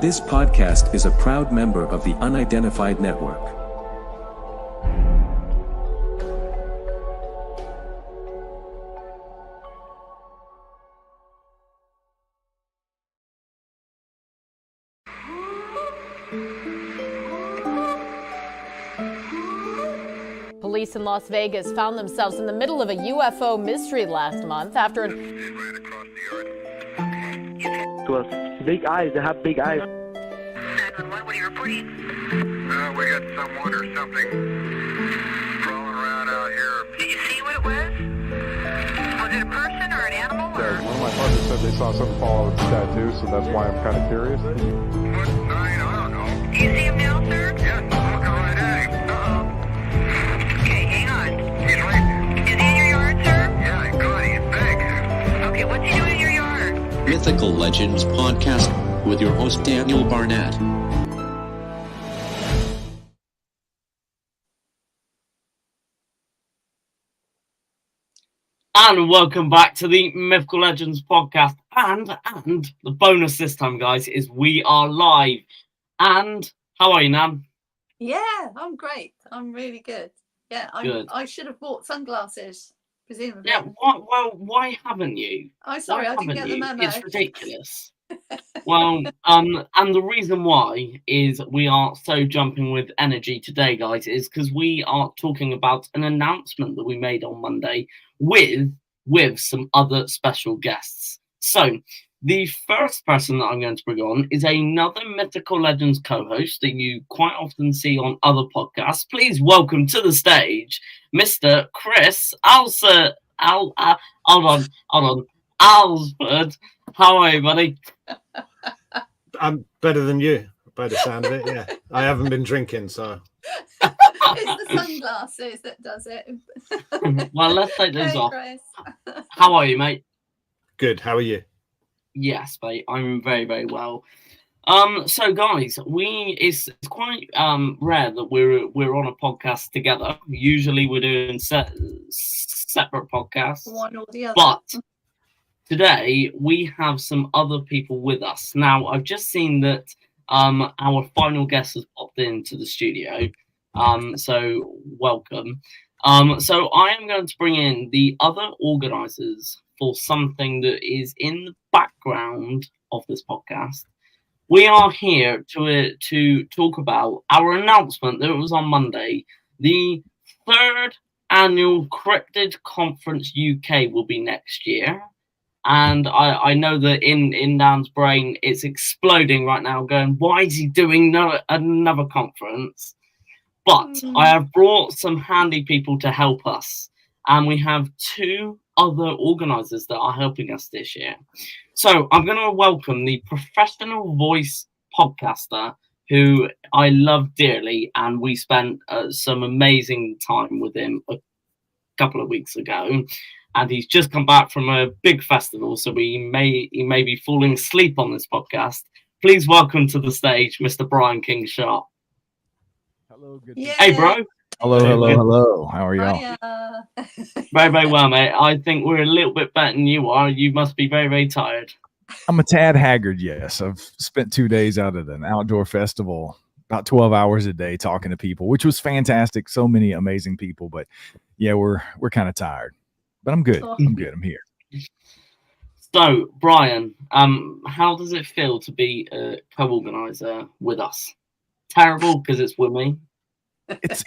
This podcast is a proud member of the Unidentified Network. Police in Las Vegas found themselves in the middle of a UFO mystery last month after To us, big eyes. They have big eyes. 911, what are you reporting? We got someone or something crawling around out here. Did you see what it was? Was it a person or an animal? One of my partners said they saw something fall out of the tattoo, so that's why I'm kind of curious. What? I don't know. Do you see him now, sir? Yeah, I'm looking right at him. Okay, hang on. He's right. Is he in your yard, sir? Yeah, he's good. He's big. Okay, what's he doing in your yard? Mythical Legends Podcast with your host Daniel Barnett. And welcome back to the Mythical Legends Podcast. And the bonus this time, guys, is we are live. And how are you, Nan? Yeah, I'm great. I'm really good. Yeah, Good. I should have bought sunglasses, presumably. Yeah, why haven't you? I'm sorry, Why I didn't get the haven't you? memo. It's ridiculous. Well, and the reason why is we are so jumping with energy today, guys, is because we are talking about an announcement that we made on Monday with some other special guests. So the first person that I'm going to bring on is another Mythical Legends co-host that you quite often see on other podcasts. Please welcome to the stage, Mr. Chris Alsford. Alsford. How are you, buddy? I'm better than you, by the sound of it, yeah. I haven't been drinking, so. It's the sunglasses that does it. Well, let's take those Hey, off. Chris. How are you, mate? Good, how are you? Yes, mate, I'm very, very well. So guys, it's quite rare that we're on a podcast together. Usually we're doing separate podcasts. One or the other. But today we have some other people with us. Now I've just seen that our final guest has popped into the studio. So welcome. So I am going to bring in the other organisers for something that is in the background of this podcast. We are here to talk about our announcement that it was on Monday. The third annual Cryptid Conference UK will be next year. And I know that in Dan's brain, it's exploding right now, going, why is he doing another conference? But I have brought some handy people to help us. And we have two other organisers that are helping us this year. So I'm going to welcome the professional voice podcaster who I love dearly. And we spent some amazing time with him a couple of weeks ago. And he's just come back from a big festival, so he may be falling asleep on this podcast. Please welcome to the stage, Mr. Brian King Sharp. Hello, good. Yeah. Hey, bro. Hello. How are y'all? Hiya. Very, very well, mate. I think we're a little bit better than you are. You must be very, very tired. I'm a tad haggard, yes. I've spent 2 days out at an outdoor festival, about 12 hours a day talking to people, which was fantastic. So many amazing people, but yeah, we're kind of tired. But I'm good. Oh. I'm good. I'm here. So, Brian, how does it feel to be a co-organizer with us? Terrible because it's with me.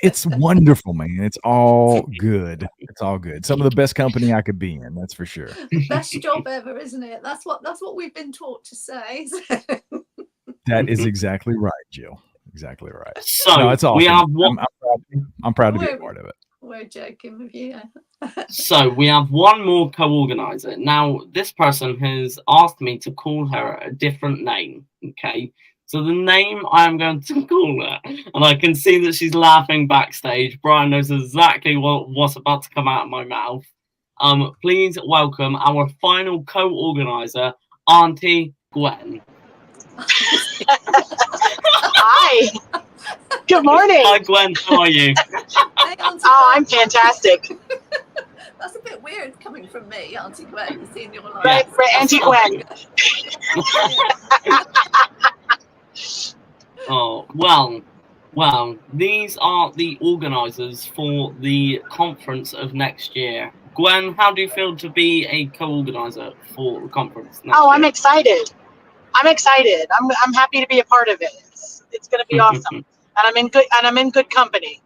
It's wonderful, man. It's all good. It's all good. Some of the best company I could be in, that's for sure. Best job ever, isn't it? That's what we've been taught to say. That is exactly right, Jill. Exactly right. So, no, it's awesome. we have one. I'm proud to be a part of it. We're joking with you. So we have one more co-organizer. Now, this person has asked me to call her a different name. Okay. So the name I am going to call her, and I can see that she's laughing backstage. Brian knows exactly what's about to come out of my mouth. Please welcome our final co-organizer, Auntie Gwen. Hi. Good morning. Hi, Gwen. How are you? Hey, Auntie Oh, I'm Gwen. fantastic. That's a bit weird coming from me, Auntie Gwen, seeing your life. Right, Auntie Gwen. Oh, well, these are the organisers for the conference of next year. Gwen, how do you feel to be a co-organizer for the conference next Oh, year? I'm excited. I'm happy to be a part of it. It's going to be awesome, and I'm in good company.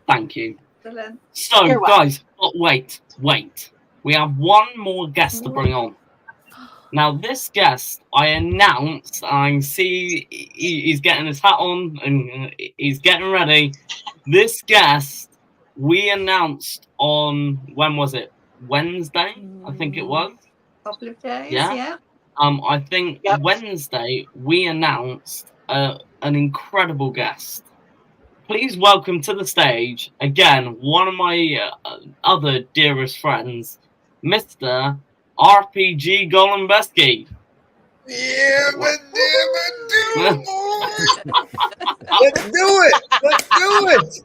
Thank you. Excellent. So, You're welcome. guys, but wait. We have one more guest to bring on. Now, this guest I announced, I see he's getting his hat on and he's getting ready. This guest we announced on, when was it? Wednesday, I think it was. Couple of days, Yeah. yeah. I think Wednesday we announced an incredible guest. Please welcome to the stage again one of my other dearest friends, Mr. RPG Golembeski. Yeah, but damn it, let's do it. Let's do it.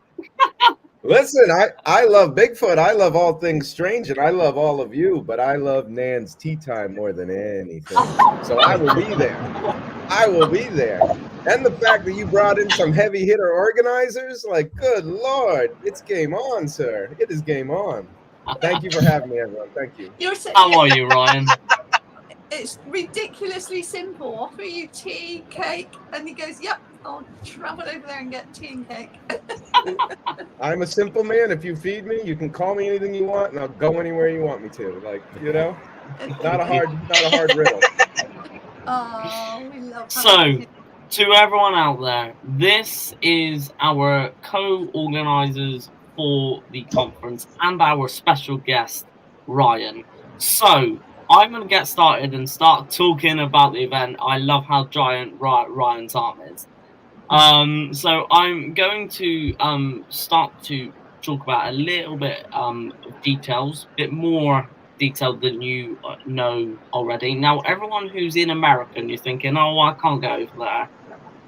Listen, I love Bigfoot. I love all things strange, and I love all of you, but I love Nan's tea time more than anything. So I will be there. I will be there. And the fact that you brought in some heavy hitter organizers, like, good Lord, it's game on, sir. It is game on. Thank you for having me, everyone. Thank you. How are you, Ryan? It's ridiculously simple. Offer you tea, cake, and he goes, "Yep, I'll travel over there and get tea and cake." I'm a simple man. If you feed me, you can call me anything you want, and I'll go anywhere you want me to. Like, you know, not a hard riddle. Oh, we love. So, to everyone out there, this is our co-organizers for the conference and our special guest, Ryan. So, I'm going to get started and start talking about the event. I love how giant Ryan's arm is. So I'm going to start to talk about a little bit of details, a bit more detail than you know already. Now, everyone who's in America and you're thinking, oh, I can't go over there.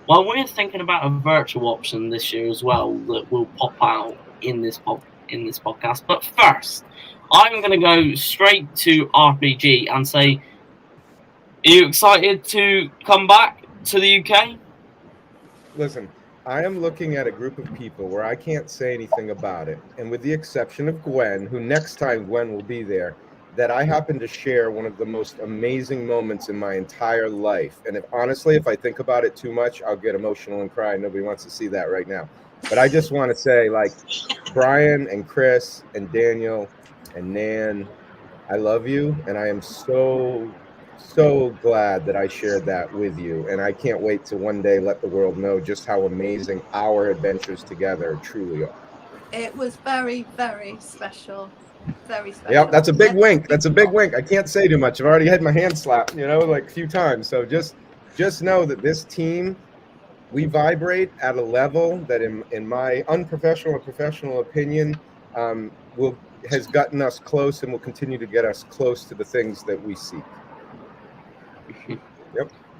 Well, we're thinking about a virtual option this year as well that will pop out in this podcast. But first, I'm going to go straight to RPG and say, are you excited to come back to the UK? Listen, I am looking at a group of people where I can't say anything about it. And with the exception of Gwen, who next time Gwen will be there, that I happen to share one of the most amazing moments in my entire life. And honestly, if I think about it too much, I'll get emotional and cry. Nobody wants to see that right now. But I just want to say, like, Brian and Chris and Daniel and Nan, I love you. And I am so glad that I shared that with you. And I can't wait to one day let the world know just how amazing our adventures together truly are. It was very, very special. Very special. Yep, that's a big wink. That's a big wink. I can't say too much. I've already had my hand slapped, like a few times. So just know that this team, we vibrate at a level that in my unprofessional or professional opinion, has gotten us close and will continue to get us close to the things that we seek. Yep.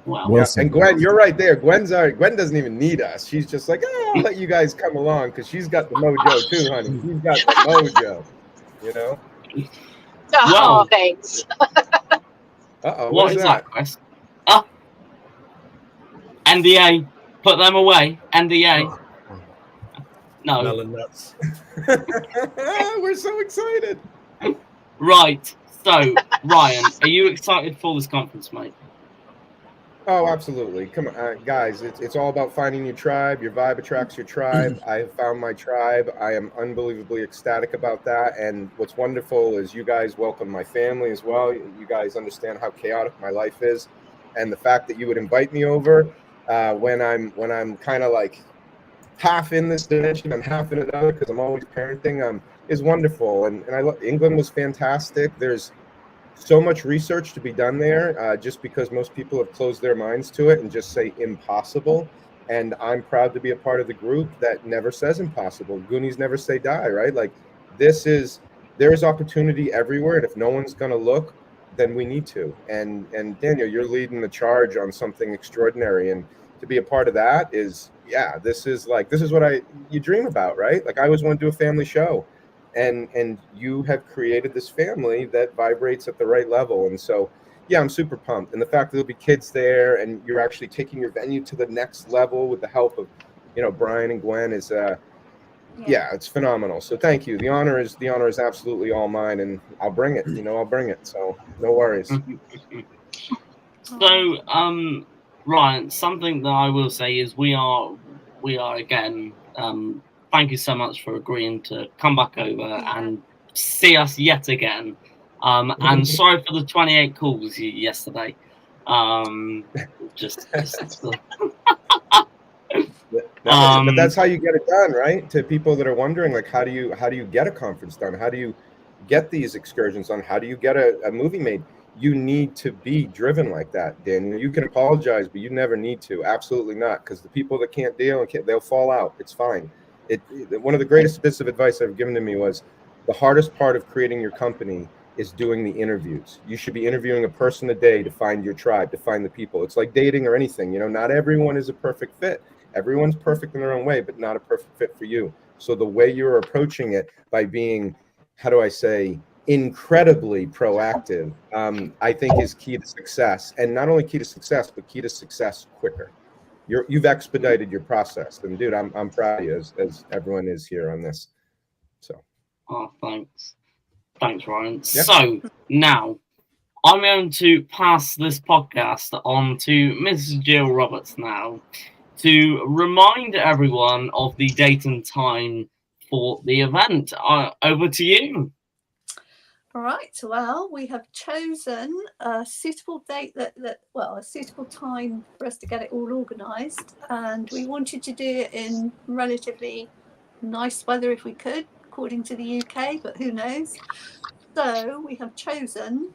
Wow. Yeah. And Gwen, you're right there. Gwen doesn't even need us. She's just like, I'll let you guys come along because she's got the mojo too, honey. She's got the mojo. Oh, thanks. Uh-oh. What is that, Chris? NDA. Put them away. NDA. No. Melon nuts. We're so excited. Right. So, Ryan, are you excited for this conference, mate? Oh, absolutely. Come on, guys. It's all about finding your tribe. Your vibe attracts your tribe. I have found my tribe. I am unbelievably ecstatic about that. And what's wonderful is you guys welcome my family as well. You guys understand how chaotic my life is. And the fact that you would invite me over when I'm kind of like half in this dimension and half in another because I'm always parenting is wonderful. And I love England was fantastic. There's so much research to be done there just because most people have closed their minds to it and just say impossible. And I'm proud to be a part of the group that never says impossible. Goonies never say die, right? Like there's opportunity everywhere. And if no one's going to look, then we need to. And Daniel, you're leading the charge on something extraordinary. And to be a part of that is, this is what you dream about, right? Like I always want to do a family show. And you have created this family that vibrates at the right level. And so yeah, I'm super pumped. And the fact that there'll be kids there and you're actually taking your venue to the next level with the help of, Brian and Gwen is, yeah, it's phenomenal. So thank you. The honor is absolutely all mine, and I'll bring it. I'll bring it. So no worries. So, Ryan, something that I will say is we are again. Thank you so much for agreeing to come back over and see us yet again. And sorry for the 28 calls yesterday. Just but that's how you get it done, right? To people that are wondering, like, how do you get a conference done? How do you get these excursions done? How do you get a movie made? You need to be driven like that, Daniel. You can apologize, but you never need to. Absolutely not, because the people that can't deal, they'll fall out. It's fine. One of the greatest bits of advice ever given to me was the hardest part of creating your company is doing the interviews. You should be interviewing a person a day to find your tribe, to find the people. It's like dating or anything. Not everyone is a perfect fit. Everyone's perfect in their own way, but not a perfect fit for you. So the way you're approaching it by being, how do I say, incredibly proactive, I think is key to success. And not only key to success, but key to success quicker. You've expedited your process. And dude, I'm proud of you as everyone is here on this. So. Oh, thanks. Thanks, Ryan. Yep. So now I'm going to pass this podcast on to Mrs. Jill Roberts now to remind everyone of the date and time for the event. Over to you. All right. Well, we have chosen a suitable date a suitable time for us to get it all organised, and we wanted to do it in relatively nice weather if we could, according to the UK, but who knows. So we have chosen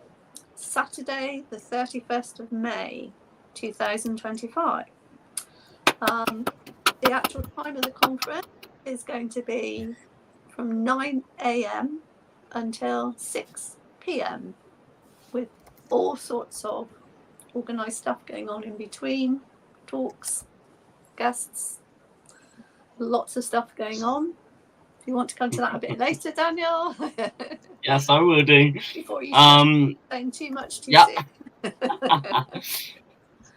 Saturday, the 31st of May, 2025. The actual time of the conference is going to be from 9 a.m. until 6 p.m. with all sorts of organised stuff going on in between, talks, guests, lots of stuff going on. If you want to come to that a bit later, Daniel. Yes, I will do. Before you start saying too much too soon.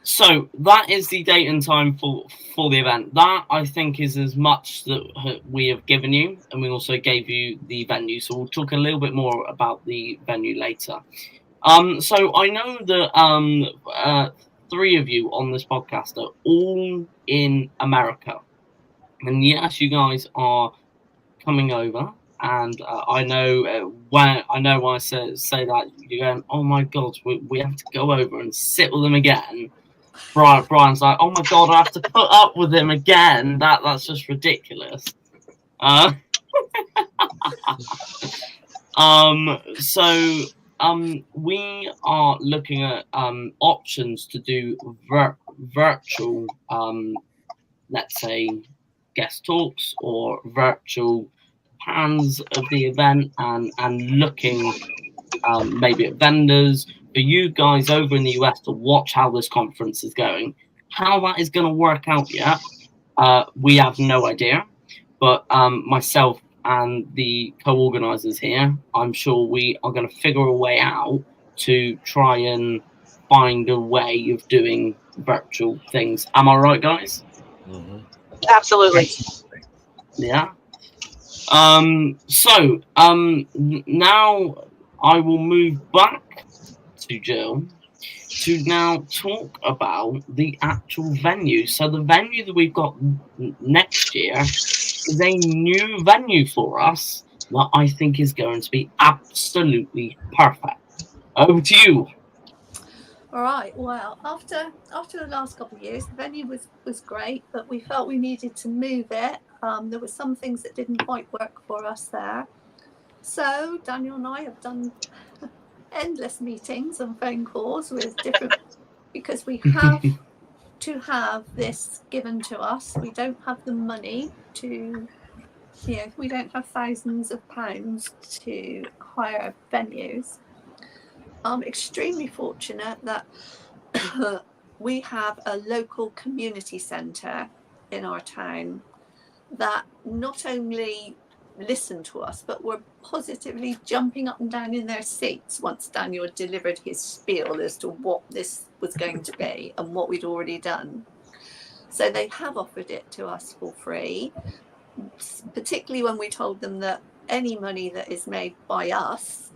So that is the date and time for the event. That, I think, is as much that we have given you, and we also gave you the venue. So we'll talk a little bit more about the venue later. So I know that three of you on this podcast are all in America, and yes, you guys are coming over. And I know when I say that, you're going, oh my God, we have to go over and sit with them again. Brian's like, oh my God, I have to put up with him again. That's just ridiculous. So we are looking at options to do virtual, let's say, guest talks or virtual plans of the event, and looking maybe at vendors for you guys over in the US to watch how this conference is going. How that is going to work out yet, we have no idea. But myself and the co-organisers here, I'm sure we are going to figure a way out to try and find a way of doing virtual things. Am I right, guys? Mm-hmm. Absolutely. Yeah. So now I will move back to Jill to now talk about the actual venue. So the venue that we've got next year is a new venue for us that I think is going to be absolutely perfect. Over to you. All right. Well, after the last couple of years, the venue was great, but we felt we needed to move it. There were some things that didn't quite work for us there. So Daniel and I have done endless meetings and phone calls with different, because we have to have this given to us. We don't have the money to, we don't have thousands of pounds to hire venues. I'm extremely fortunate that we have a local community centre in our town that not only listen to us, but were positively jumping up and down in their seats once Daniel had delivered his spiel as to what this was going to be and what we'd already done. So they have offered it to us for free, particularly when we told them that any money that is made by us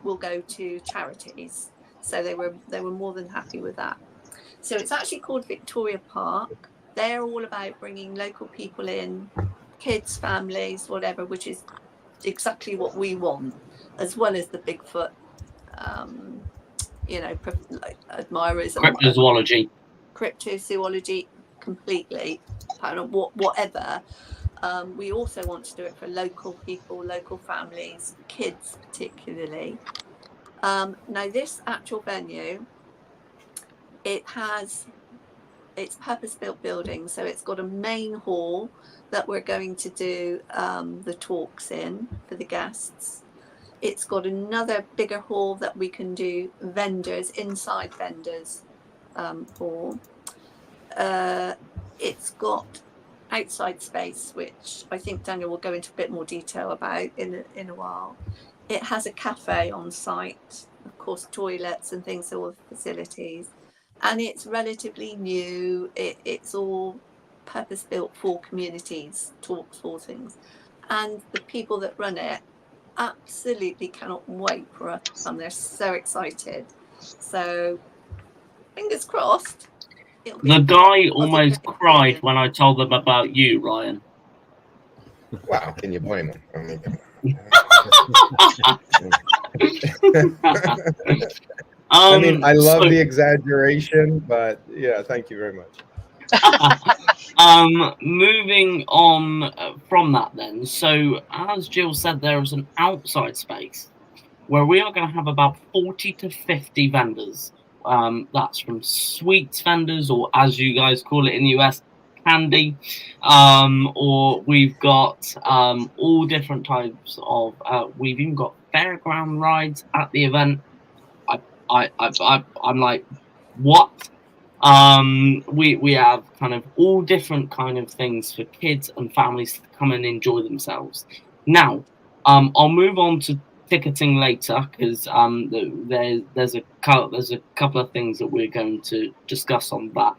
will go to charities. So they were more than happy with that. So it's actually called Victoria Park. They're all about bringing local people in, kids, families, whatever, which is exactly what we want, as well as the Bigfoot, like admirers and cryptozoology completely, whatever. We also want to do it for local people, local families, kids particularly. Now this actual venue, it's purpose-built building, so it's got a main hall that we're going to do the talks in for the guests. It's got another bigger hall that we can do inside vendors for. It's got outside space, which I think Daniel will go into a bit more detail about in a while. It has a cafe on site, of course, toilets and things, all the facilities. And it's relatively new. It's all purpose-built for communities, talks for things. And the people that run it absolutely cannot wait for us to come. They're so excited. So fingers crossed. The guy almost cried when I told them about you, Ryan. Wow, can you blame him? I mean, I mean, I love the exaggeration, but yeah, thank you very much. Moving on from that then. So as Jill said, there is an outside space where we are going to have about 40 to 50 vendors. That's from sweets vendors, or as you guys call it in the US, candy, or we've got all different types of, we've even got fairground rides at the event. I'm like, what? We have kind of all different kind of things for kids and families to come and enjoy themselves. Now, I'll move on to ticketing later because there's a couple of things that we're going to discuss on that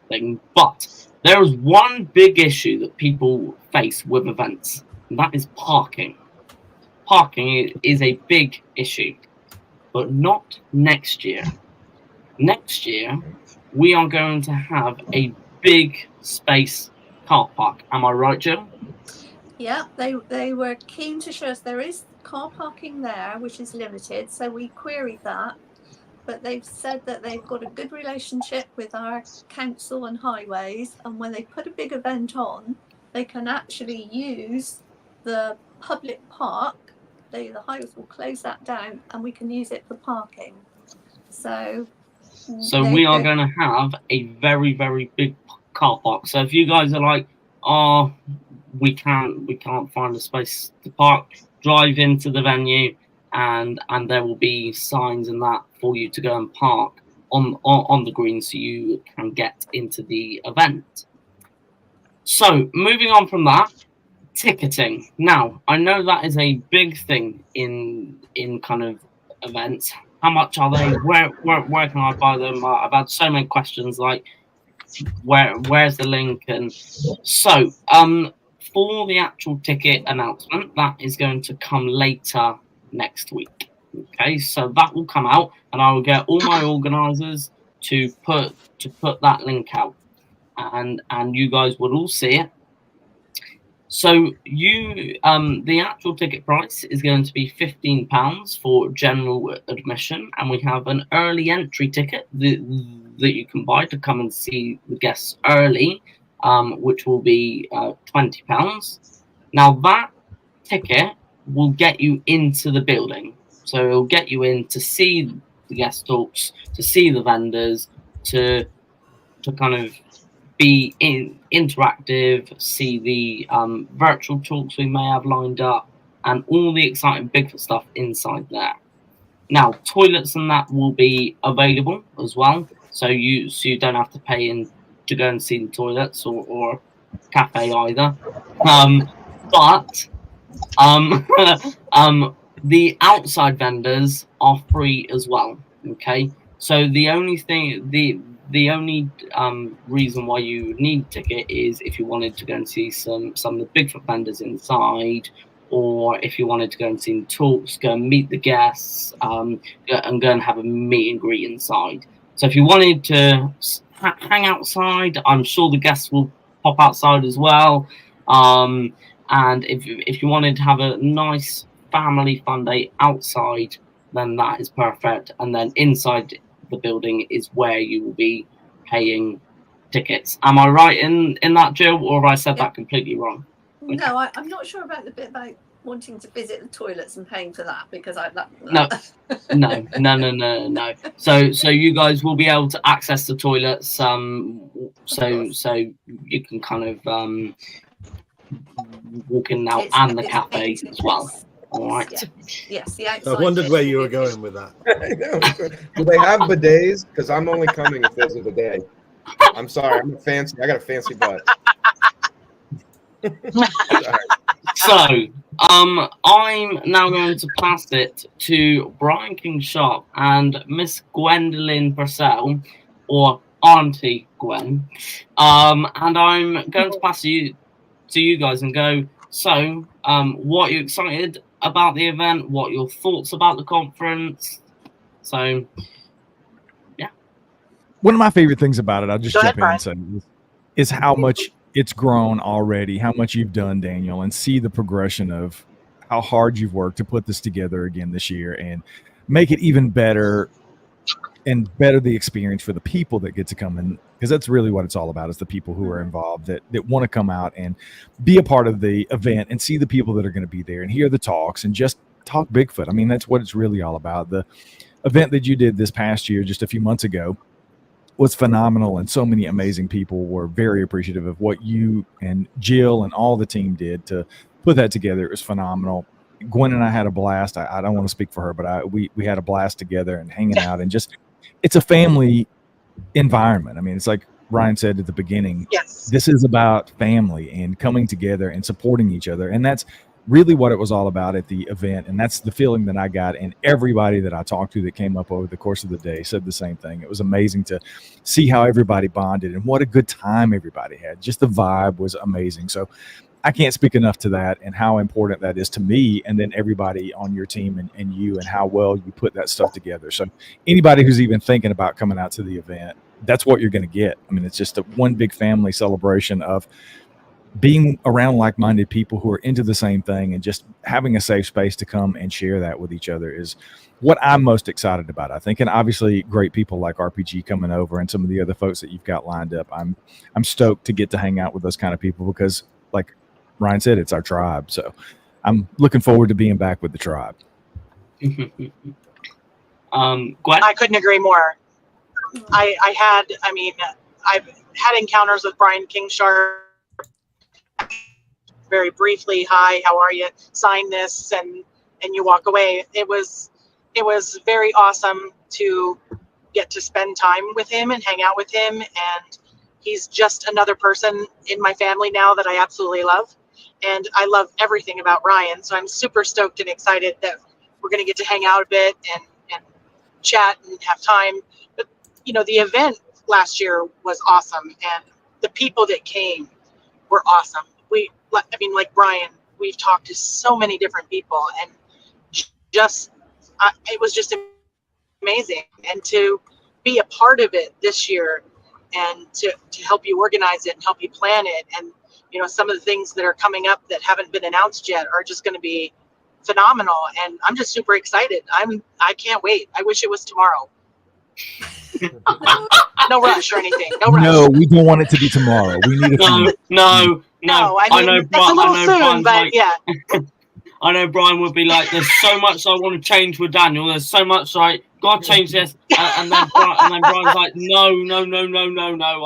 thing. But there is one big issue that people face with events, and that is parking. Parking is a big issue, but not next year. Next year, we are going to have a big space car park. Am I right, Jill? Yeah, they were keen to show us there is car parking there, which is limited. So we queried that, but they've said that they've got a good relationship with our council and highways. And when they put a big event on, they can actually use the public park. The highways will close that down and we can use it for parking. So we are going to have a very, very big car park. So if you guys are like, oh, we can't find a space to park, drive into the venue and there will be signs and that for you to go and park on the green so you can get into the event. So moving on from that, ticketing. Now, I know that is a big thing in kind of events. How much are they? Where can I buy them? I've had so many questions like where's the link? And so for the actual ticket announcement, that is going to come later next week. Okay, so that will come out and I will get all my organisers to put that link out and you guys will all see it. So the actual ticket price is going to be £15 for general admission, and we have an early entry ticket that you can buy to come and see the guests early, which will be £20. Now that ticket will get you into the building, so it'll get you in to see the guest talks, to see the vendors, to kind of be interactive, see the virtual talks we may have lined up, and all the exciting Bigfoot stuff inside there. Now, toilets and that will be available as well, so you don't have to pay in to go and see the toilets or cafe either. But the outside vendors are free as well. Okay, so the only reason why you need a ticket is if you wanted to go and see some of the Bigfoot vendors inside, or if you wanted to go and see the talks, go and meet the guests, and go and have a meet and greet inside. So if you wanted to hang outside, I'm sure the guests will pop outside as well. And if you wanted to have a nice family fun day outside, then that is perfect. And then inside the building is where you will be paying tickets. Am I right in that, Jill, or have I said that completely wrong? Okay. No, I'm not sure about the bit about wanting to visit the toilets and paying for that, because No. So you guys will be able to access the toilets. So you can kind of walk in and out, and the cafe as well. All right. Yes, the outside. I wondered where you were going with that. I know. Do they have bidets? Because I'm only coming if there's a bidet. I'm sorry, I got a fancy butt. So, I'm now going to pass it to Brian King Sharp and Miss Gwendolyn Purcell, or Auntie Gwen. And I'm going to pass you to you guys and go. So, what are you excited about the event? What are your thoughts about the conference? So, yeah. One of my favorite things about it, I'll just Go jump ahead, in and say, is how much it's grown already, how much you've done, Daniel, and see the progression of how hard you've worked to put this together again this year and make it even better and better the experience for the people that get to come in, because that's really what it's all about, is the people who are involved that want to come out and be a part of the event and see the people that are going to be there and hear the talks and just talk Bigfoot. I mean, that's what it's really all about. The event that you did this past year, just a few months ago, was phenomenal, and so many amazing people were very appreciative of what you and Jill and all the team did to put that together. It was phenomenal. Gwen and I had a blast. I don't want to speak for her, but we had a blast together and hanging out, and just, it's a family environment. I mean, it's like Ryan said at the beginning, Yes. This is about family and coming together and supporting each other, and that's really what it was all about at the event. And that's the feeling that I got, and everybody that I talked to that came up over the course of the day said the same thing. It was amazing to see how everybody bonded and what a good time everybody had. Just the vibe was amazing. So I can't speak enough to that and how important that is to me, and then everybody on your team and you, and how well you put that stuff together. So anybody who's even thinking about coming out to the event, that's what you're going to get. I mean, it's just one big family celebration of being around like-minded people who are into the same thing, and just having a safe space to come and share that with each other is what I'm most excited about, I think. And obviously great people like RPG coming over and some of the other folks that you've got lined up. I'm stoked to get to hang out with those kind of people, because like Ryan said, it's our tribe. So I'm looking forward to being back with the tribe. Gwen? I couldn't agree more. I've had encounters with Brian King Sharp very briefly. Hi, how are you? Sign this, and you walk away. It was very awesome to get to spend time with him and hang out with him, and he's just another person in my family now that I absolutely love, and I love everything about Ryan. So I'm super stoked and excited that we're going to get to hang out a bit and chat and have time. But you know, the event last year was awesome, and the people that came were awesome. Like Brian, we've talked to so many different people, and it was just amazing. And to be a part of it this year, and to help you organize it and help you plan it, and you know, some of the things that are coming up that haven't been announced yet are just going to be phenomenal. And I'm just super excited. I can't wait. I wish it was tomorrow. No rush or anything. No rush. No, we don't want it to be tomorrow. We need a No. I know that's a little soon, but yeah. I know Brian would be like, "There's so much I want to change with Daniel. There's so much like, gotta change this." And then Brian's like, "No.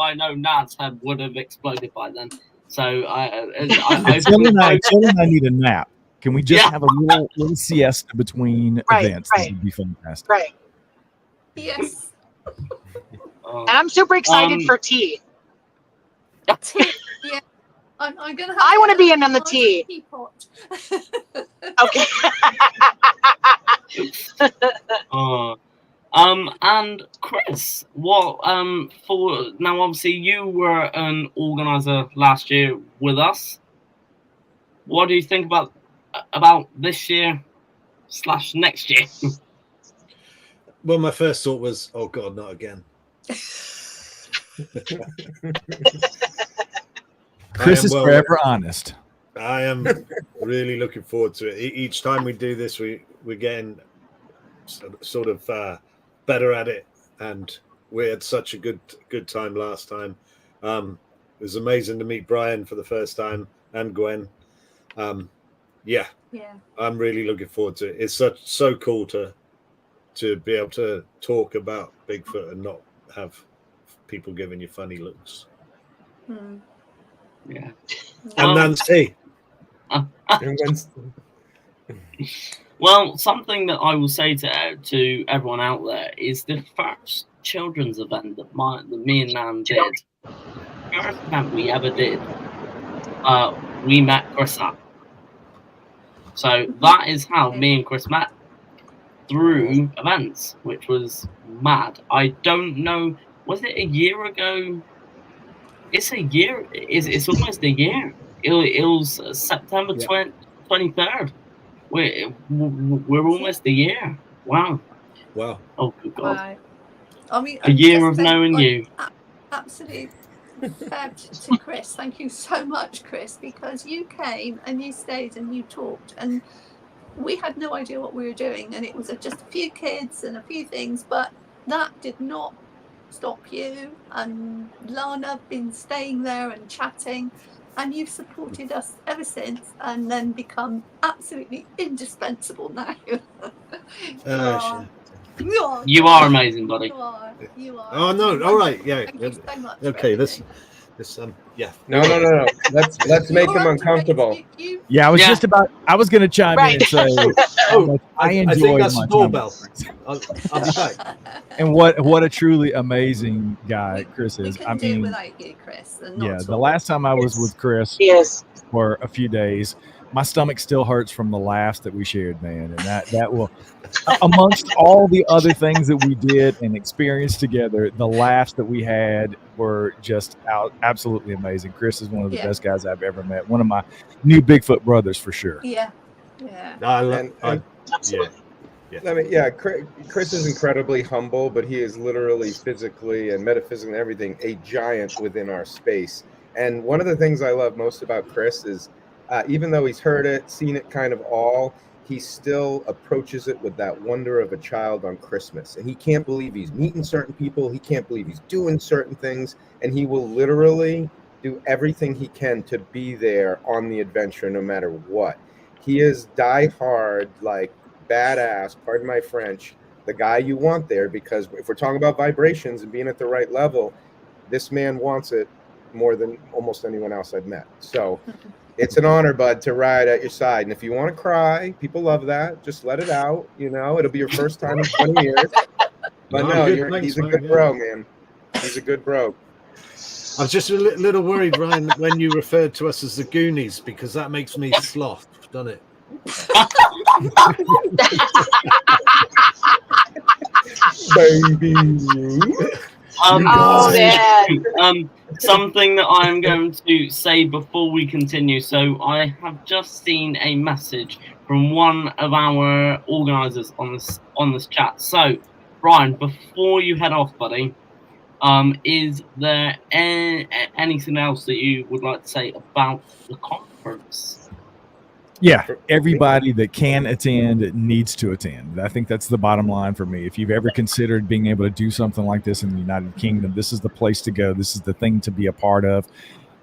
I know Nad's head would have exploded by then." So Jill and I need a nap. Can we just have a little siesta between events? This would be fantastic. Right. Yes. And I'm super excited for tea. Yeah. I'm going to have I want to be in on the larger tea. teapot. Okay. And Chris, what for now? Obviously, you were an organizer last year with us. What do you think about this year / next year? Well, my first thought was, oh God, not again. Chris is forever honest. I am really looking forward to it. Each time we do this, we're getting sort of better at it, and we had such a good time last time. It was amazing to meet Brian for the first time and Gwen. Yeah, I'm really looking forward to it. It's so cool to be able to talk about Bigfoot and not have people giving you funny looks. Yeah. And Nancy. Well, something that I will say to everyone out there is the first children's event that me and Nan did, first event we ever did, we met Chris at. So that is how me and Chris met, through events, which was mad. I don't know, was it a year ago? It's a year. It's almost a year. It was September 23rd. We're almost a year. Wow. Oh, good God. Wow. I mean, a year of knowing you. Absolutely fab to Chris. Thank you so much, Chris, because you came and you stayed and you talked, and we had no idea what we were doing, and it was just a few kids and a few things, but that did not stop you. And Lana been staying there and chatting, and you've supported us ever since, and then become absolutely indispensable now. You are amazing, buddy. You are. Oh no! All right, yeah. Thank you so much. Okay, this yeah. No. Let's make him uncomfortable. Yeah, I was just about. I was going to chime in and say, I enjoyed think that's my the doorbell. time. I'll be back. And what a truly amazing guy Chris is. We couldn't do it without you, Chris. And not The last time I was with Chris for a few days, my stomach still hurts from the laughs that we shared, man. And that will, amongst all the other things that we did and experienced together, the laughs that we had were just absolutely amazing. Chris is one of the best guys I've ever met. One of my new Bigfoot brothers for sure. Yeah. Chris is incredibly humble, but he is literally physically and metaphysically and everything a giant within our space. And one of the things I love most about Chris is, even though he's heard it, seen it kind of all, he still approaches it with that wonder of a child on Christmas. And he can't believe he's meeting certain people. He can't believe he's doing certain things. And he will literally do everything he can to be there on the adventure, no matter what. He is die-hard, like badass, pardon my French, the guy you want there, because if we're talking about vibrations and being at the right level, this man wants it more than almost anyone else I've met. So it's an honor, bud, to ride at your side. And if you want to cry, people love that. Just let it out. You know, it'll be your first time in 20 years. But he's a good bro, man. He's a good bro. I was just a little worried, Ryan, when you referred to us as the Goonies, because that makes me sloth, doesn't it? Baby. Something that I'm going to say before we continue. So I have just seen a message from one of our organisers on this chat. So, Brian, before you head off, buddy, is there anything else that you would like to say about the conference? Yeah, everybody that can attend needs to attend. I think that's the bottom line for me. If you've ever considered being able to do something like this in the United Kingdom, this is the place to go. This is the thing to be a part of.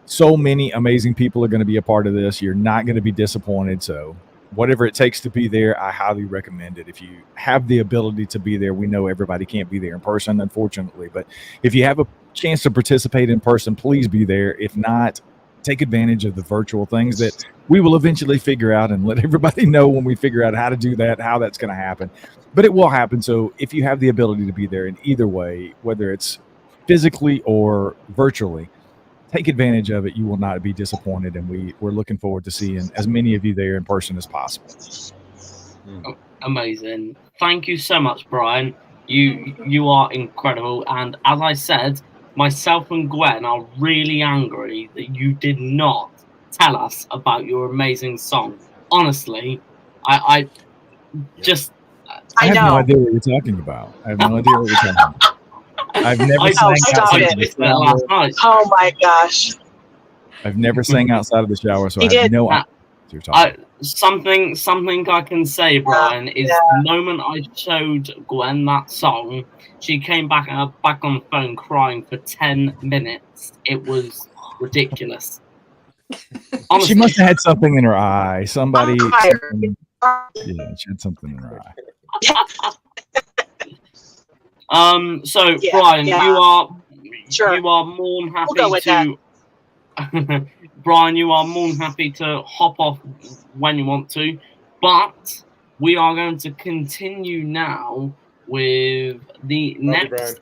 So many amazing people are going to be a part of this. You're not going to be disappointed. So whatever it takes to be there, I highly recommend it. If you have the ability to be there, we know everybody can't be there in person, unfortunately. But if you have a chance to participate in person, please be there. If not, take advantage of the virtual things that we will eventually figure out, and let everybody know when we figure out how to do that, how that's going to happen. But it will happen. So if you have the ability to be there in either way, whether it's physically or virtually, take advantage of it. You will not be disappointed, and we're looking forward to seeing as many of you there in person as possible. Oh, amazing. Thank you so much, Brian. You are incredible. And as I said, myself and Gwen are really angry that you did not tell us about your amazing song. Honestly, I just... I have no idea what you're talking about. I have no idea what you're talking about. I've never sang outside of the shower last night. Oh my gosh. I've never sang outside of the shower, so He I have did. no idea what you're talking about. Something I can say, Brian, is the moment I showed Gwen that song, she came back on the phone crying for 10 minutes. It was ridiculous. Honestly. She must have had something in her eye. Somebody. Yeah, she had something in her eye. So Brian, you are more than happy We'll go with to. Brian, you are more than happy to hop off when you want to, but we are going to continue now with the next.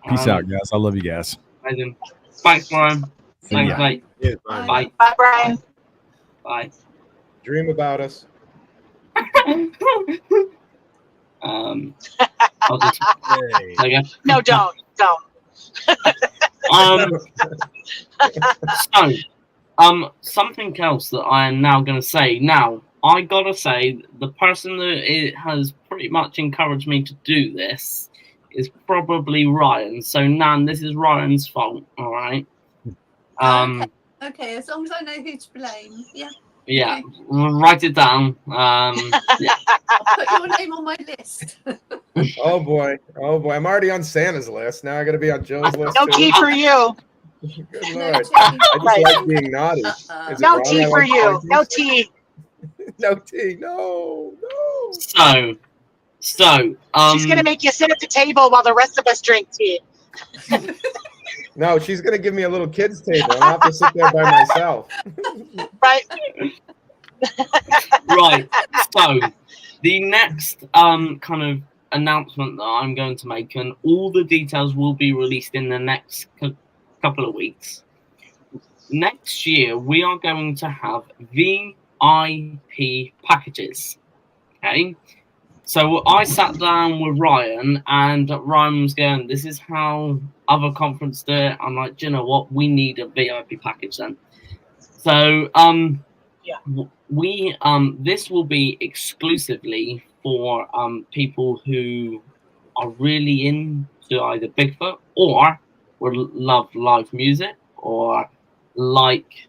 Peace out, guys. I love you guys. Amazing. Thanks, Brian. Thanks, mate. Yes, Bye. Bye, Brian. Bye. Dream about us. I'll just, No, don't. Something else that I am now going to say. Now, I gotta say, the person that has pretty much encouraged me to do this is probably Ryan. So, Nan, this is Ryan's fault. All right. Okay, as long as I know who to blame. Yeah. Yeah, okay. Write it down. Yeah. I'll put your name on my list. Oh boy, I'm already on Santa's list. Now I got to be on Joe's list. No tea for you. Good Lord. I just like being naughty. No tea for you. No tea. No tea. No. So, she's gonna make you sit at the table while the rest of us drink tea. No, she's gonna give me a little kids table. I'll have to sit there by myself. Right. Right. So, the next kind of announcement that I'm going to make, and all the details will be released in the next couple of weeks. Next year, we are going to have VIP packages. Okay. So I sat down with Ryan, and Ryan was going, "This is how other conferences do it." I'm like, "Do you know what? We need a VIP package then." So we this will be exclusively for people who are really into either Bigfoot or would love live music or like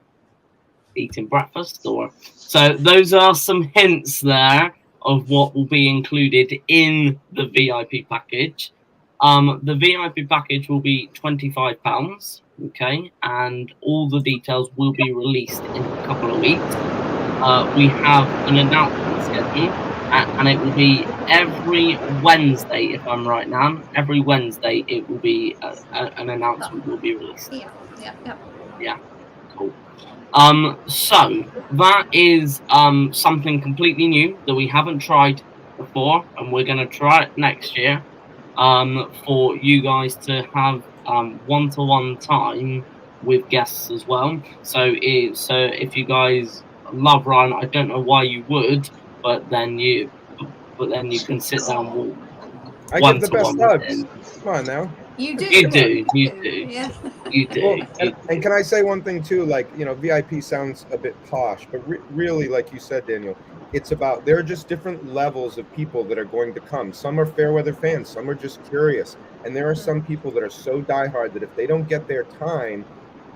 eating breakfast. Or so those are some hints there of what will be included in the VIP package. The VIP package will be £25, okay, and all the details will be released in a couple of weeks. We have an announcement schedule, and it will be every Wednesday, if I'm right now. Every Wednesday, it will be an announcement will be released. Yeah. Cool. So that is something completely new that we haven't tried before, and we're going to try it next year for you guys to have one-to-one time with guests as well. So if you guys love Ryan, I don't know why you would, but then you can sit down. I get the best hugs. Come on now. You do. You do. Yeah. You do. Well, and can I say one thing too? Like, you know, VIP sounds a bit posh, but really, like you said, Daniel, it's about, there are just different levels of people that are going to come. Some are fair weather fans, some are just curious, and there are some people that are so diehard that if they don't get their time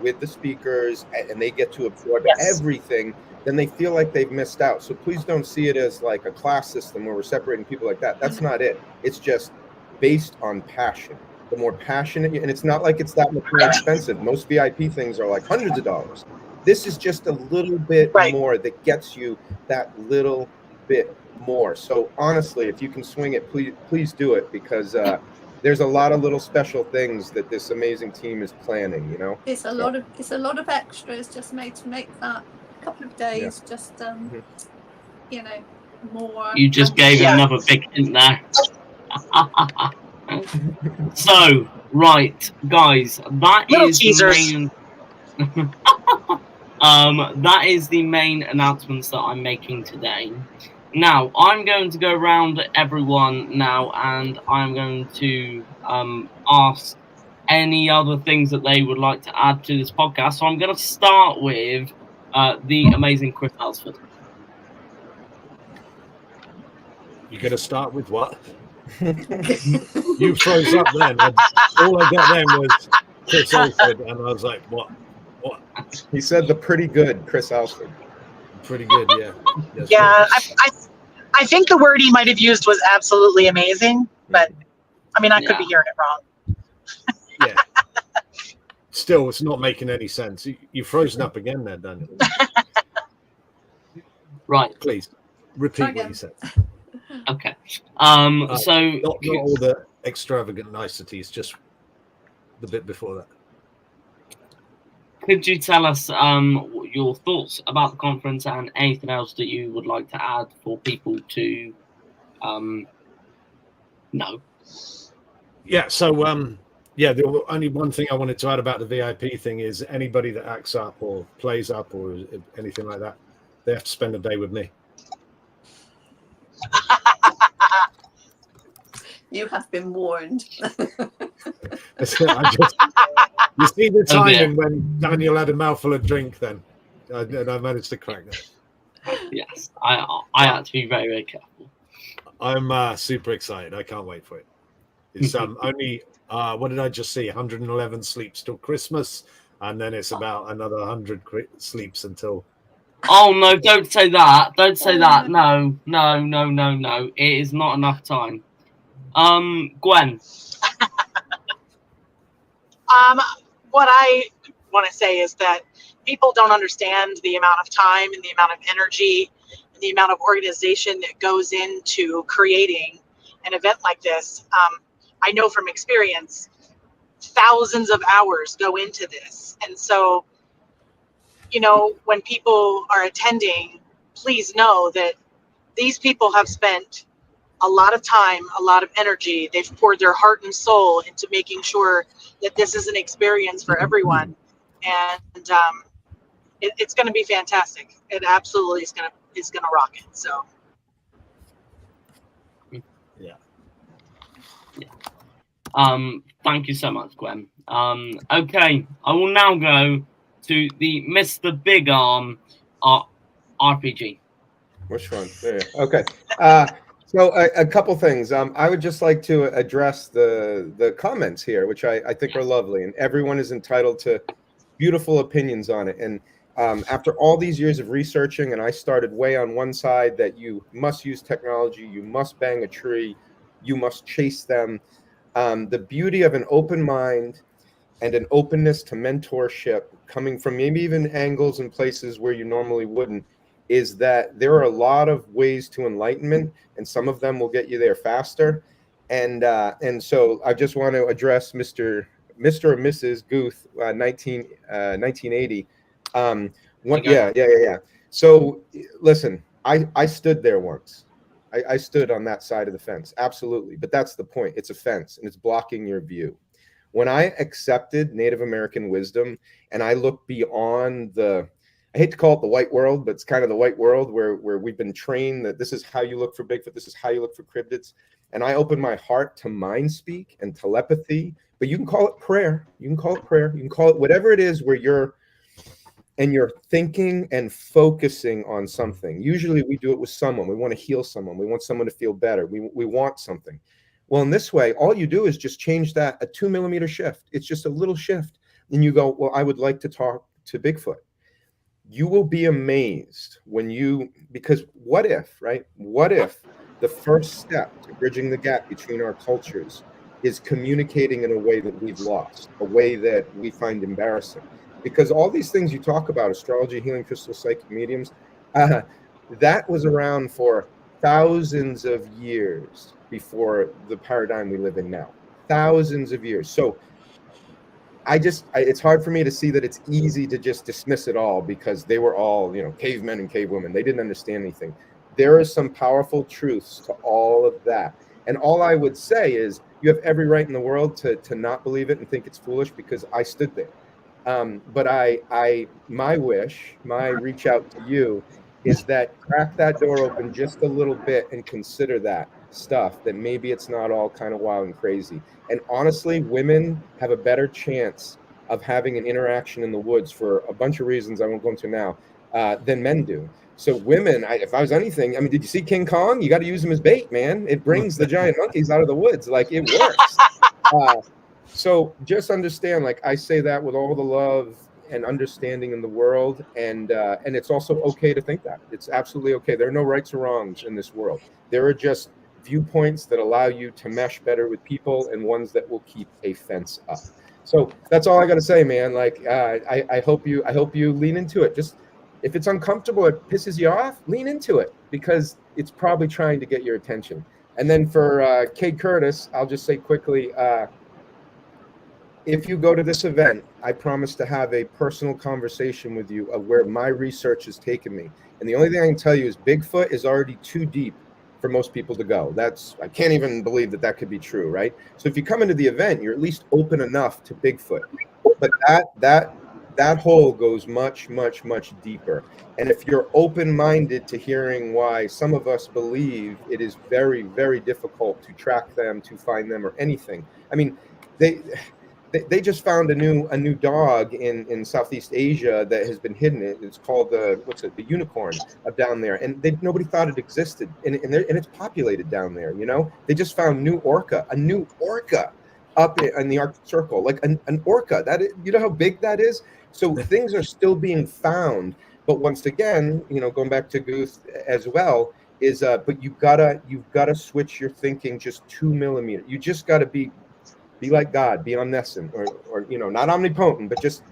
with the speakers and they get to absorb everything, then they feel like they've missed out. So please don't see it as like a class system where we're separating people like that. That's not it. It's just based on passion. The more passionate, and it's not like it's that much more expensive. Most VIP things are like hundreds of dollars. This is just a little bit more that gets you that little bit more. So honestly, if you can swing it, please do it, because there's a lot of little special things that this amazing team is planning. You know, it's a lot of extras just made to make that couple of days just you know, more. You just gave another big hint there. So, right, guys, that little is teasers. the main. That is the main announcements that I'm making today. Now, I'm going to go around everyone now, and I'm going to ask any other things that they would like to add to this podcast. So I'm going to start with the amazing Chris Alsford. You're going to start with what? You froze up then. All I got then was Chris Alford, and I was like, what? What? He said the pretty good Chris Alford. Pretty good, yeah. Yes, Yeah, I think the word he might have used was absolutely amazing, but I mean, I could be hearing it wrong. Yeah. Still, it's not making any sense. You've frozen up again there, Daniel. Right. Please, repeat what you said. Okay. So not all the extravagant niceties, just the bit before that. Could you tell us your thoughts about the conference and anything else that you would like to add for people to know? Yeah, so the only one thing I wanted to add about the VIP thing is anybody that acts up or plays up or anything like that, they have to spend a day with me. You have been warned. You see the timing when Daniel had a mouthful of drink then, and I managed to crack that. Yes, I had to be very, very careful. I'm super excited. I can't wait for it. It's only, what did I just see? 111 sleeps till Christmas, and then it's about another 100 sleeps until... Oh, no, don't say that. Don't say that. No. It is not enough time. Gwen. What I want to say is that people don't understand the amount of time and the amount of energy and the amount of organization that goes into creating an event like this. I know from experience, thousands of hours go into this. And so, you know, when people are attending, please know that these people have spent a lot of time, a lot of energy. They've poured their heart and soul into making sure that this is an experience for everyone. And it's going to be fantastic. It absolutely is going to rock it. So. Yeah. Thank you so much, Gwen. Okay, I will now go to the Mr. Big Arm RPG. Which one? There. Okay. So a couple things. I would just like to address the comments here, which I think are lovely, and everyone is entitled to beautiful opinions on it. And after all these years of researching, and I started way on one side that you must use technology, you must bang a tree, you must chase them. The beauty of an open mind and an openness to mentorship coming from maybe even angles and places where you normally wouldn't is that there are a lot of ways to enlightenment, and some of them will get you there faster. And so I just want to address Mr. or Mrs. Guth, 1980. Yeah. So listen, I stood there once. I stood on that side of the fence, absolutely. But that's the point. It's a fence, and it's blocking your view. When I accepted Native American wisdom, and I look beyond I hate to call it the white world, but it's kind of the white world where we've been trained that this is how you look for Bigfoot, this is how you look for cryptids. And I open my heart to mind speak and telepathy, but you can call it prayer. You can call it whatever it is where you're thinking and focusing on something. Usually we do it with someone. We want to heal someone. We want someone to feel better. We want something. Well, in this way, all you do is just change that a 2 millimeter shift. It's just a little shift. And you go, well, I would like to talk to Bigfoot. You will be amazed because what if, right? What if the first step to bridging the gap between our cultures is communicating in a way that we've lost, a way that we find embarrassing? Because all these things you talk about, astrology, healing crystals, psychic mediums, that was around for thousands of years before the paradigm we live in now. Thousands of years. So it's hard for me to see that it's easy to just dismiss it all because they were all, cavemen and cavewomen. They didn't understand anything. There are some powerful truths to all of that. And all I would say is you have every right in the world to not believe it and think it's foolish because I stood there. But my wish, my reach out to you is that crack that door open just a little bit and consider that stuff, that maybe it's not all kind of wild and crazy. And honestly, women have a better chance of having an interaction in the woods for a bunch of reasons I won't go into now than men do. So women, if I was anything, I mean, did you see King Kong? You got to use him as bait, man. It brings the giant monkeys out of the woods. Like, it works. So just understand, like, I say that with all the love and understanding in the world, and it's also okay to think that. It's absolutely okay. There are no rights or wrongs in this world. There are just viewpoints that allow you to mesh better with people, and ones that will keep a fence up. So that's all I got to say, man. Like, I hope you lean into it. Just, if it's uncomfortable, it pisses you off, lean into it, because it's probably trying to get your attention. And then for Kate Curtis, I'll just say quickly, if you go to this event, I promise to have a personal conversation with you of where my research has taken me. And the only thing I can tell you is Bigfoot is already too deep for most people to go. I can't even believe that could be true, right? So if you come into the event, you're at least open enough to Bigfoot. But that hole goes much, much, much deeper. And if you're open-minded to hearing why some of us believe it is very, very difficult to track them, to find them, or anything. I mean, they just found a new dog in Southeast Asia that has been hidden. It's called the unicorn down there, and nobody thought it existed, and it's populated down there. You know, they just found a new orca up in the Arctic Circle, like an orca. That is, you know how big that is. So things are still being found, but once again, you know, going back to Guth as well, is but you've gotta switch your thinking just 2 millimeters. You just gotta be like God, be omniscient, or you know, not omnipotent, but just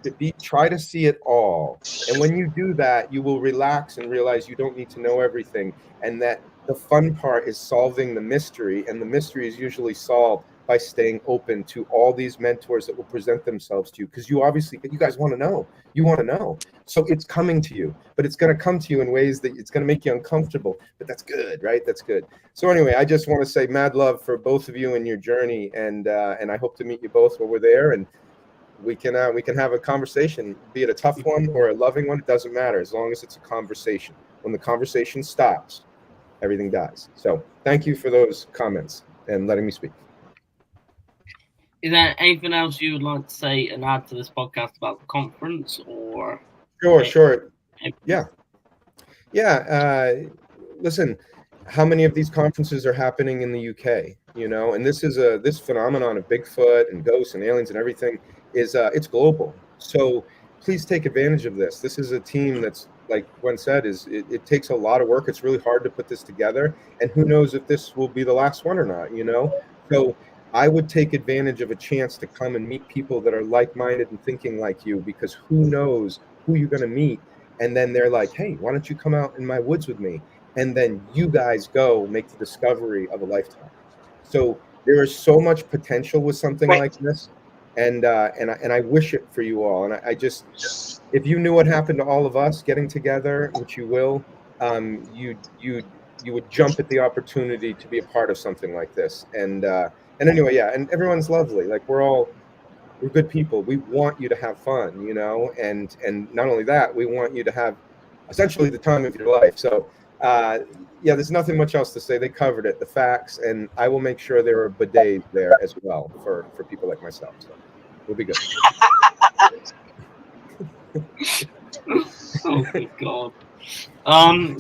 try to see it all. And when you do that, you will relax and realize you don't need to know everything, and that the fun part is solving the mystery, and the mystery is usually solved by staying open to all these mentors that will present themselves to you, because you guys want to know. So it's coming to you, but it's going to come to you in ways that it's going to make you uncomfortable, but that's good, right? That's good. So anyway, I just want to say mad love for both of you in your journey, and I hope to meet you both while we're there, and we can have a conversation, be it a tough one or a loving one. It doesn't matter, as long as it's a conversation. When the conversation stops, everything dies. So thank you for those comments and letting me speak. Is there anything else you would like to say and add to this podcast about the conference, or? Sure. Yeah. Listen, how many of these conferences are happening in the UK? You know, and this phenomenon of Bigfoot and ghosts and aliens and everything is it's global. So please take advantage of this. This is a team that's, like Gwen said, it takes a lot of work. It's really hard to put this together, and who knows if this will be the last one or not. You know, so I would take advantage of a chance to come and meet people that are like-minded and thinking like you, because who knows who you're going to meet. And then they're like, hey, why don't you come out in my woods with me? And then you guys go make the discovery of a lifetime. So there is so much potential with something like this. And I wish it for you all. And I just, if you knew what happened to all of us getting together, which you will, you would jump at the opportunity to be a part of something like this. And anyway, yeah, and everyone's lovely. Like, we're good people. We want you to have fun, you know, and not only that, we want you to have essentially the time of your life. So, yeah, there's nothing much else to say. They covered it, the facts, and I will make sure there are bidets there as well for people like myself. So we'll be good. Oh my God.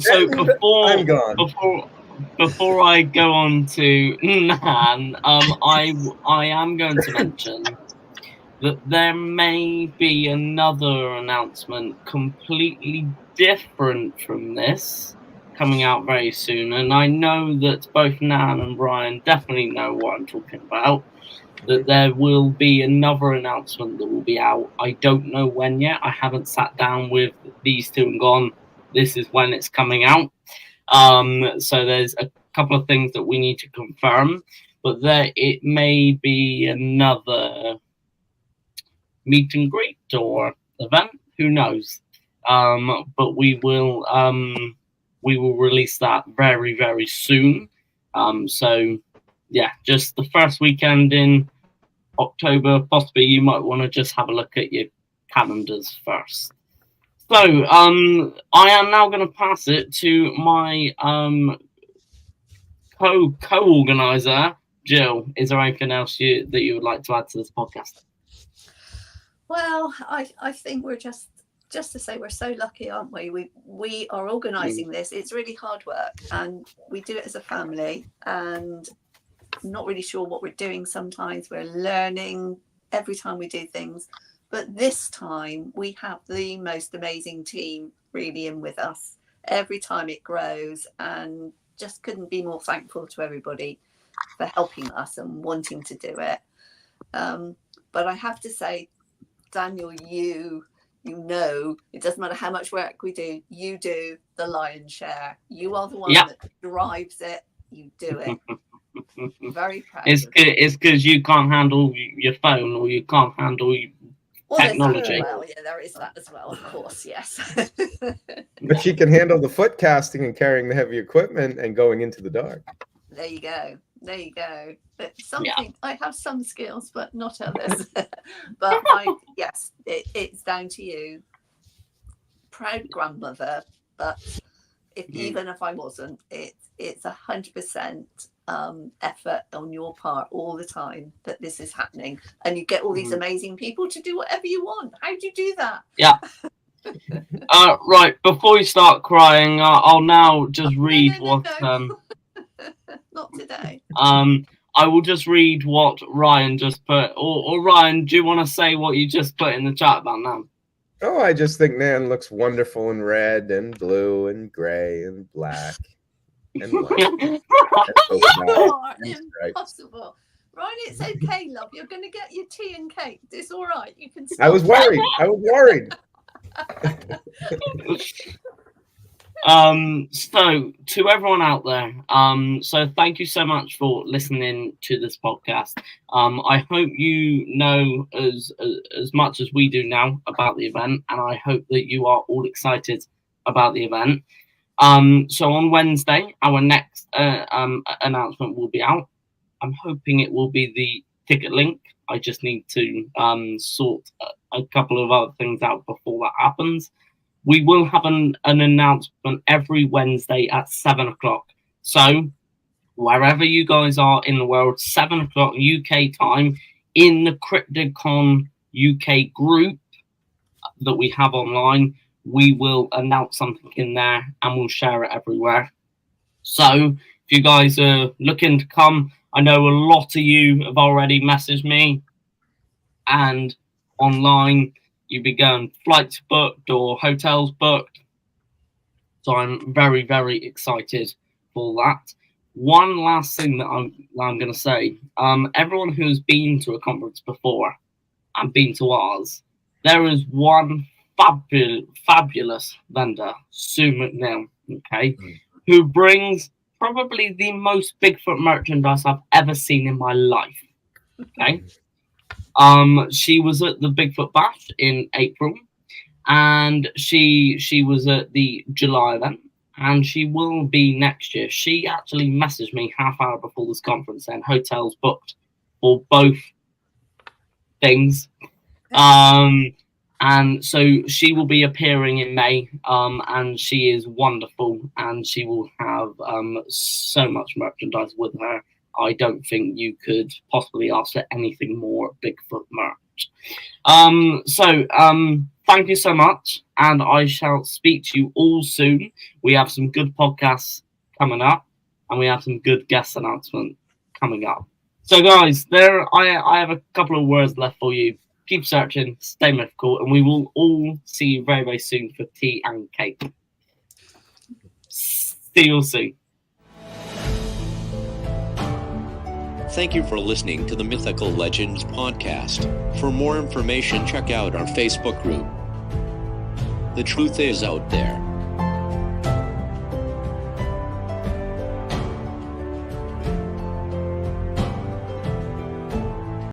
So before I go on to Nan, I am going to mention that there may be another announcement completely different from this coming out very soon, and I know that both Nan and Brian definitely know what I'm talking about. That there will be another announcement that will be out. I don't know when yet. I haven't sat down with these two and gone, this is when it's coming out. So there's a couple of things that we need to confirm, but it may be another meet and greet or event, who knows. But we will release that very, very soon. So yeah, just the first weekend in October, possibly you might want to just have a look at your calendars first. So I am now going to pass it to my co-organizer, Jill. Is there anything else that you would like to add to this podcast? Well, I think we're just to say we're so lucky, aren't we? We are organising this. It's really hard work, and we do it as a family, and not really sure what we're doing sometimes. We're learning every time we do things, but this time we have the most amazing team really in with us. Every time it grows, and just couldn't be more thankful to everybody for helping us and wanting to do it. But I have to say, Daniel, you know, it doesn't matter how much work we do, you do the lion's share. You are the one that drives it. You do it. Very proud. It's because you can't handle your phone, or you can't handle technology. Well, yeah, there is that as well, of course, yes. But she can handle the foot casting and carrying the heavy equipment and going into the dark. There you go. There you go. But something I have some skills, but not others. But yes, it's down to you. Proud grandmother, but even if I wasn't, it's 100% effort on your part all the time that this is happening, and you get all these amazing people to do whatever you want. How do you do that? Yeah. Right, before you start crying, I'll now just read what not today. I will just read what Ryan just put. Or Ryan, do you want to say what you just put in the chat about Nan? Oh, I just think Nan looks wonderful in red and blue and gray and black and white. Impossible. Ryan, it's okay, love. You're going to get your tea and cake. It's all right. You can. I was worried. So to everyone out there, so thank you so much for listening to this podcast. I hope you know as much as we do now about the event, and I hope that you are all excited about the event. So on Wednesday, our next announcement will be out. I'm hoping it will be the ticket link. I just need to sort a couple of other things out before that happens. We will have an announcement every Wednesday at 7 o'clock. So wherever you guys are in the world, 7 o'clock UK time, in the Cryptid Con UK group that we have online, we will announce something in there and we'll share it everywhere. So if you guys are looking to come, I know a lot of you have already messaged me, and online you'll be going flights booked or hotels booked. So I'm very, very excited for that. One last thing that I'm going to say, everyone who's been to a conference before and been to ours, there is one fabulous vendor, Sue McNeil, okay, who brings probably the most Bigfoot merchandise I've ever seen in my life, okay. She was at the Bigfoot Bash in April, and she was at the July event, and she will be next year. She actually messaged me half hour before this conference saying hotels booked for both things. And so she will be appearing in May, and she is wonderful, and she will have so much merchandise with her. I don't think you could possibly ask for anything more Bigfoot merch. So thank you so much, and I shall speak to you all soon. We have some good podcasts coming up, and we have some good guest announcements coming up. So guys, I have a couple of words left for you. Keep searching, stay mythical, and we will all see you very, very soon for tea and cake. See you soon. Thank you for listening to the Mythical Legends podcast. For more information, check out our Facebook group. The truth is out there.